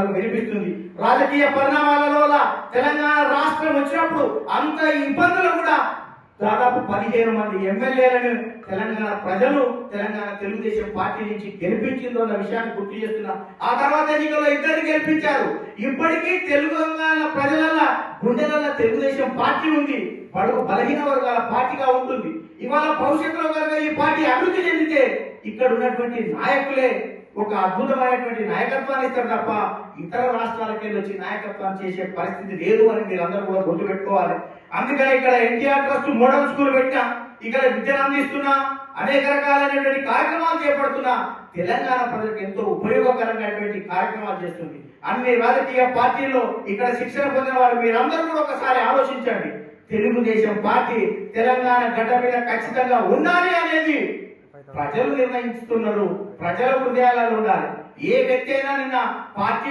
వాళ్ళకు వినిపిస్తుంది. రాజకీయ పరిణామాలలో తెలంగాణ రాష్ట్రం వచ్చినప్పుడు అంత ఇబ్బందులు కూడా దాదాపు 15 మంది ఎమ్మెల్యేలను తెలంగాణ ప్రజలు తెలంగాణ తెలుగుదేశం పార్టీ నుంచి గెలిపించిందో అన్న విషయాన్ని గుర్తు చేస్తున్నా. ఆ తర్వాత ఎన్నికల్లో 2 గెలిపించారు. ఇప్పటికీ తెలంగాణ ప్రజల గుండెల తెలుగుదేశం పార్టీ ఉంది. బడుగు బలహీన వర్గాల పార్టీగా ఉంటుంది. ఇవాళ భవిష్యత్తులో కనుక ఈ పార్టీ అభివృద్ధి చెందితే ఇక్కడ ఉన్నటువంటి నాయకులే ఒక అద్భుతమైనటువంటి నాయకత్వాన్ని ఇస్తారు తప్ప ఇతర రాష్ట్రాలకి వచ్చి నాయకత్వాన్ని చేసే పరిస్థితి లేదు అని మీరు అందరూ కూడా గుర్తుపెట్టుకోవాలి. అందుకని ఇక్కడ ఎన్టీఆర్ ట్రస్ట్ మోడల్ స్కూల్ పెట్టినా, ఇక్కడ విద్యను అందిస్తున్నా, అనేక రకాలైనటువంటి కార్యక్రమాలు చేపడుతున్నా, తెలంగాణ ప్రజలకు ఎంతో ఉపయోగకరమైనటువంటి కార్యక్రమాలు చేస్తుంది. అన్ని రాజకీయ పార్టీల్లో ఇక్కడ శిక్షణ పొందిన వారు మీరందరూ కూడా ఒకసారి ఆలోచించండి. తెలుగుదేశం పార్టీ తెలంగాణ గడ్డ మీద ఖచ్చితంగా ఉండాలి అనేది ప్రజలు నిర్ణయిస్తున్నారు. ప్రజల హృదయాలలో ఉండాలి. ఏ వ్యక్తి అయినా నిన్న పార్టీ